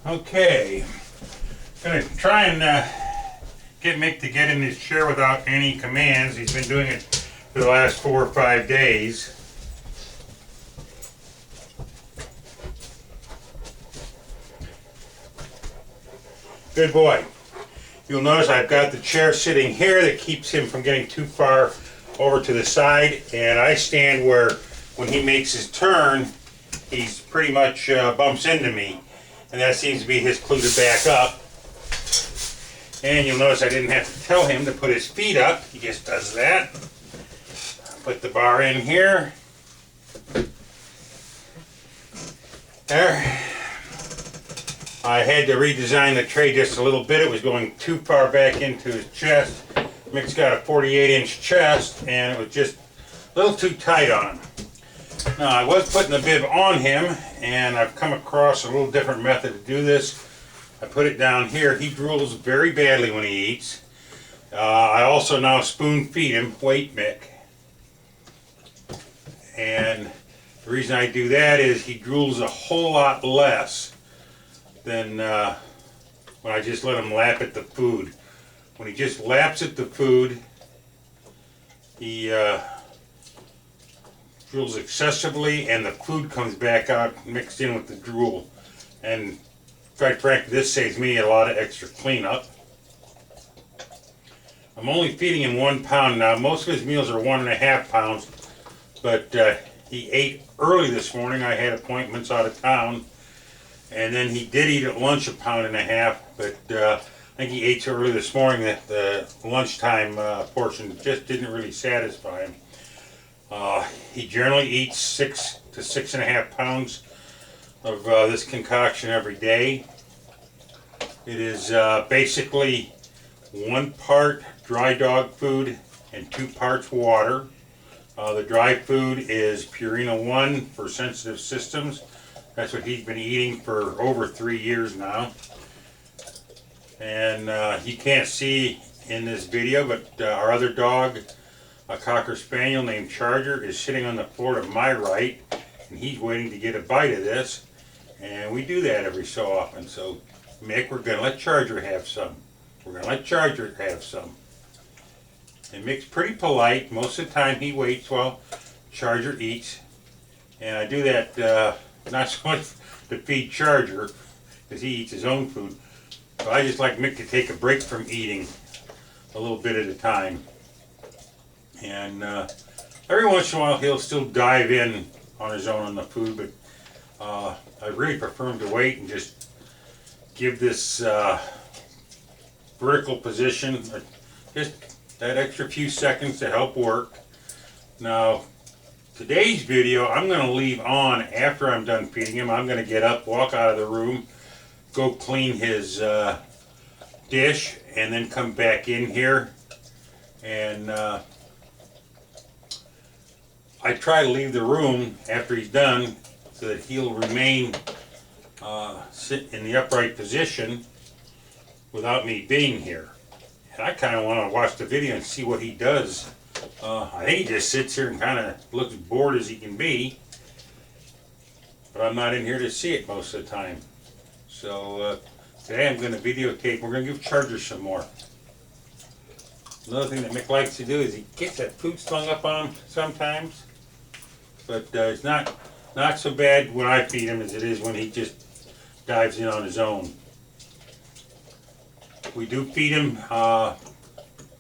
Okay, gonna try and get Mick to get in his chair without any commands. He's been doing it for the last 4 or 5 days. Good boy. You'll notice I've got the chair sitting here that keeps him from getting too far over to the side, and I stand where when he makes his turn, he's pretty much bumps into me, and that seems to be his clue to back up. And you'll notice I didn't have to tell him to put his feet up. He just does that. Put the bar in here. There. I had to redesign the tray just a little bit. It was going too far back into his chest. Mick's got a 48-inch chest, and it was just a little too tight on him. Now, I was putting the bib on him, and I've come across a little different method to do this. I put it down here. He drools very badly when he eats. I also now spoon feed him. Wait, Mick. And the reason I do that is he drools a whole lot less than when I just let him lap at the food. When he just laps at the food, he drools excessively, and the food comes back out mixed in with the drool. And quite frankly, this saves me a lot of extra cleanup. I'm only feeding him 1 pound now. Most of his meals are 1.5 pounds, but he ate early this morning. I had appointments out of town, and then he did eat at lunch 1.5 pounds, but I think he ate so early this morning that the lunchtime portion just didn't really satisfy him. He generally eats 6 to 6.5 pounds of this concoction every day. It is basically 1 part dry dog food and 2 parts water. The dry food is Purina 1 for sensitive systems. That's what he's been eating for over 3 years now. And you can't see in this video, but our other dog, a Cocker Spaniel named Charger, is sitting on the floor to my right, and he's waiting to get a bite of this. And we do that every so often. So, Mick, we're going to let Charger have some. We're going to let Charger have some. And Mick's pretty polite. Most of the time he waits while Charger eats. And I do that not so much to feed Charger, because he eats his own food. So I just like Mick to take a break from eating a little bit at a time. And every once in a while he'll still dive in on his own on the food, but I really prefer him to wait and just give this vertical position just that extra few seconds to help work. Now, today's video I'm going to leave on after I'm done feeding him. I'm going to get up, walk out of the room, go clean his dish, and then come back in here. And I try to leave the room after he's done so that he'll remain sit in the upright position without me being here. And I kind of want to watch the video and see what he does. I think he just sits here and kind of looks bored as he can be, but I'm not in here to see it most of the time. So today I'm going to videotape. We're going to give Charger some more. Another thing that Mick likes to do is he gets that food slung up on him sometimes, but it's not so bad when I feed him as it is when he just dives in on his own. We do feed him 4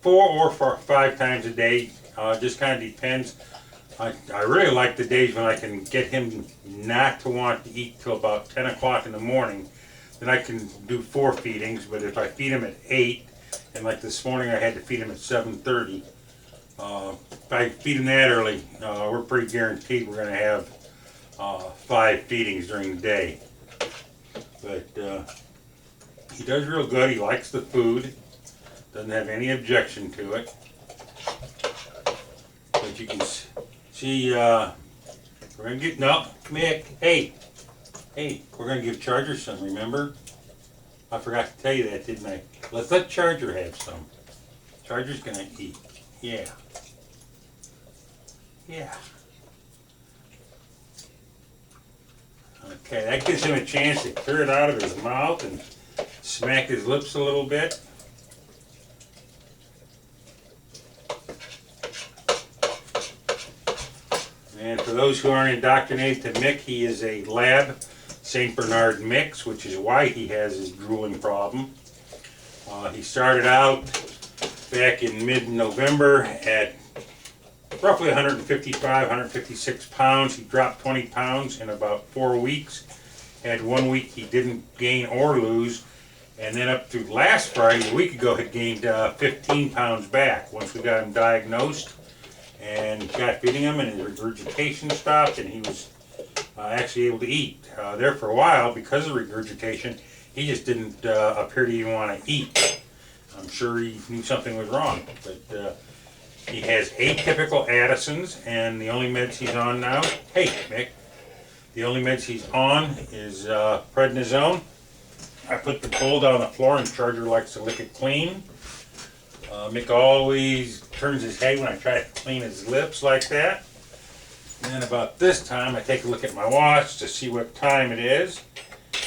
or 5 times a day. Just kind of depends. I really like the days when I can get him not to want to eat till about 10 o'clock in the morning. Then I can do 4 feedings, but if I feed him at 8, and like this morning I had to feed him at 7:30, if I feed him that early, we're pretty guaranteed we're going to have 5 feedings during the day. But he does real good. He likes the food. Doesn't have any objection to it. But you can see, we're going to get, no, Mick, hey, we're going to give Charger some, remember? I forgot to tell you that, didn't I? Let's let Charger have some. Charger's going to eat. Yeah. Yeah. Okay. Okay, that gives him a chance to clear it out of his mouth and smack his lips a little bit. And for those who aren't indoctrinated to Mick, he is a lab St. Bernard mix, which is why he has his drooling problem. He started out back in mid-November at roughly 155, 156 pounds. He dropped 20 pounds in about 4 weeks. Had 1 week he didn't gain or lose. And then up through last Friday, a week ago, had gained 15 pounds back once we got him diagnosed and got feeding him, and his regurgitation stopped, and he was actually able to eat. There for a while, because of regurgitation, he just didn't appear to even want to eat. I'm sure he knew something was wrong, but he has atypical Addison's, and the only meds he's on now, hey Mick, the only meds he's on is prednisone. I put the bowl down on the floor and Charger likes to lick it clean. Mick always turns his head when I try to clean his lips like that. And then about this time I take a look at my watch to see what time it is.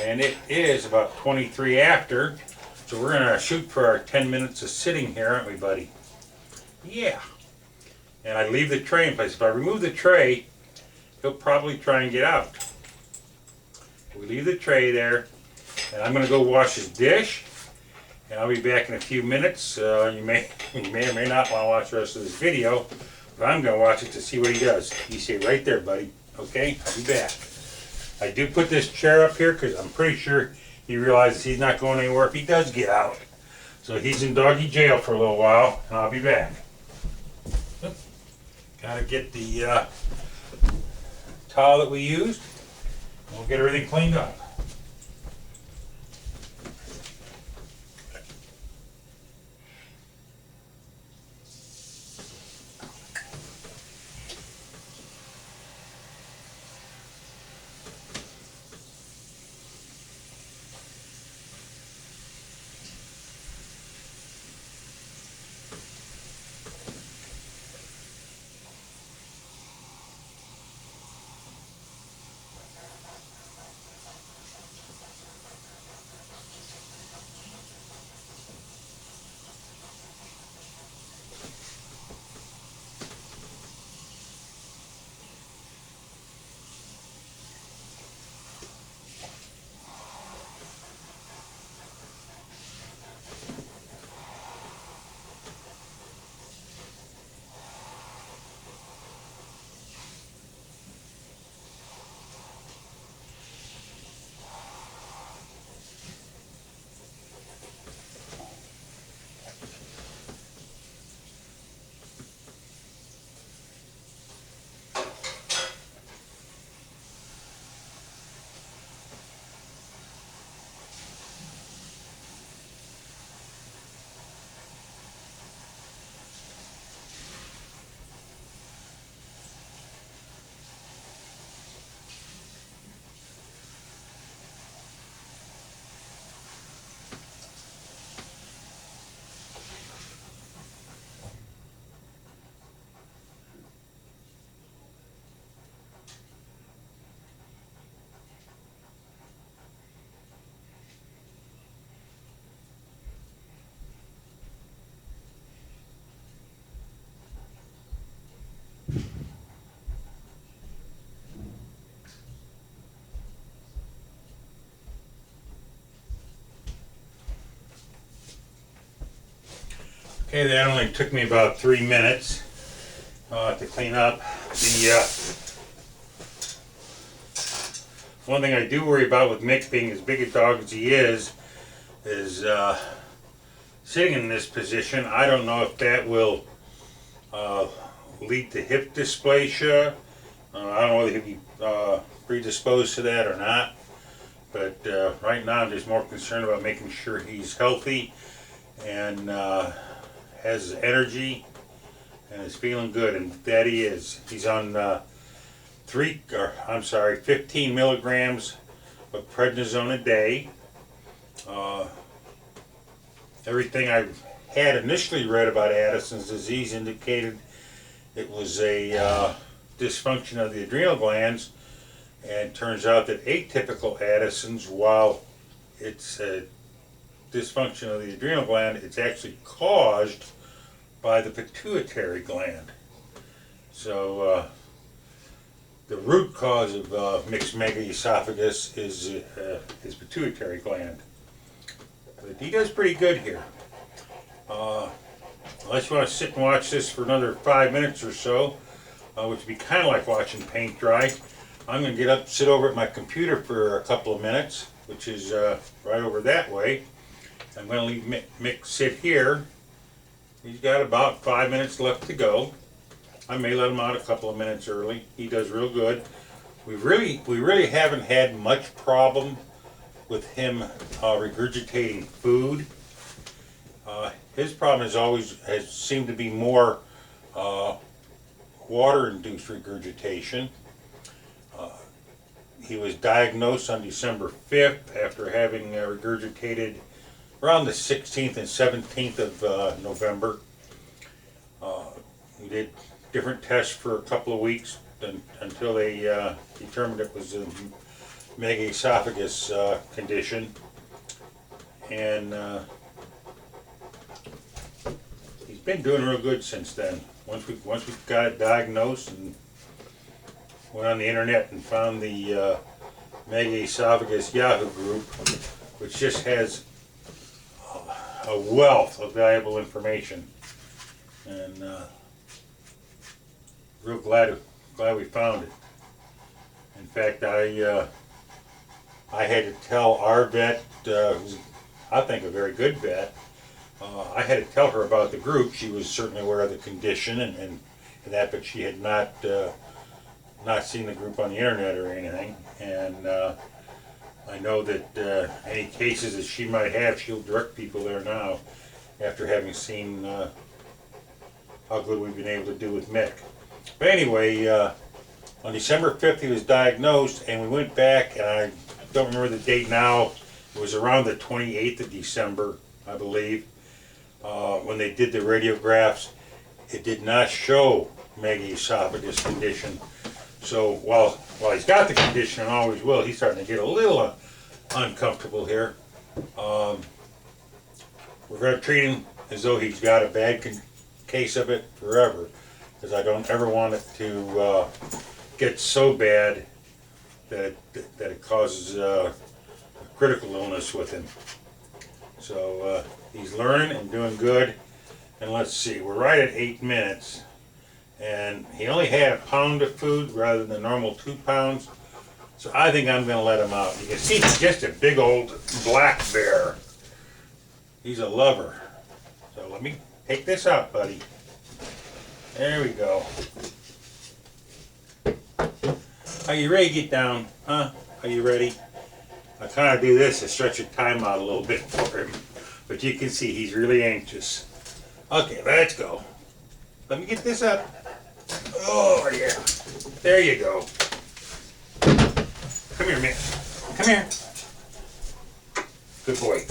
And it is about 23 after. So we're going to shoot for our 10 minutes of sitting here, aren't we, buddy? Yeah. And I leave the tray in place. If I remove the tray, he'll probably try and get out. We leave the tray there. And I'm going to go wash his dish. And I'll be back in a few minutes. You may or may not want to watch the rest of this video, but I'm going to watch it to see what he does. You stay right there, buddy. Okay? I'll be back. I do put this chair up here because I'm pretty sure he realizes he's not going anywhere if he does get out. So he's in doggy jail for a little while, and I'll be back. Gotta get the towel that we used. We'll get everything cleaned up. Okay, that only took me about 3 minutes to clean up. One thing I do worry about with Mick being as big a dog as he is sitting in this position. I don't know if that will lead to hip dysplasia. I don't know whether he'll be predisposed to that or not. But right now I'm just more concerned about making sure he's healthy and has energy and is feeling good, and that he is. He's on 15 milligrams of prednisone a day. Everything I had initially read about Addison's disease indicated it was a dysfunction of the adrenal glands, And it turns out that atypical Addison's, while it's a dysfunction of the adrenal gland, it's actually caused by the pituitary gland. So the root cause of mixed megaesophagus is his pituitary gland. But he does pretty good here. Unless you want to sit and watch this for another 5 minutes or so, which would be kind of like watching paint dry, I'm going to get up, sit over at my computer for a couple of minutes, which is right over that way. I'm going to leave Mick sit here. He's got about 5 minutes left to go. I may let him out a couple of minutes early. He does real good. We really haven't had much problem with him regurgitating food. His problem has seemed to be more water-induced regurgitation. He was diagnosed on December 5th after having regurgitated around the 16th and 17th of November. We did different tests for a couple of weeks until they determined it was a Megaesophagus condition. And he's been doing real good since then. Once we got it diagnosed and went on the internet and found the Megaesophagus Yahoo group, which just has a wealth of valuable information, and real glad we found it. In fact, I had to tell our vet, who's I think a very good vet, I had to tell her about the group. She was certainly aware of the condition and that, but she had not seen the group on the internet or anything. And I know that any cases that she might have, she'll direct people there now after having seen how good we've been able to do with Mick. But anyway, on December 5th he was diagnosed, and we went back, and I don't remember the date now. It was around the 28th of December, I believe, when they did the radiographs. It did not show Megaesophagus condition. So while he's got the condition and always will, he's starting to get a little uncomfortable here. We're going to treat him as though he's got a bad case of it forever, because I don't ever want it to get so bad that it causes a critical illness with him. So he's learning and doing good. And let's see, we're right at 8 minutes. And he only had a pound of food rather than the normal 2 pounds. So I think I'm going to let him out. You can see he's just a big old black bear. He's a lover. So let me take this out, buddy. There we go. Are you ready to get down? Huh? Are you ready? I kind of do this to stretch the time out a little bit for him. But you can see he's really anxious. Okay, let's go. Let me get this up. Oh, yeah. There you go. Come here, man. Come here. Good boy.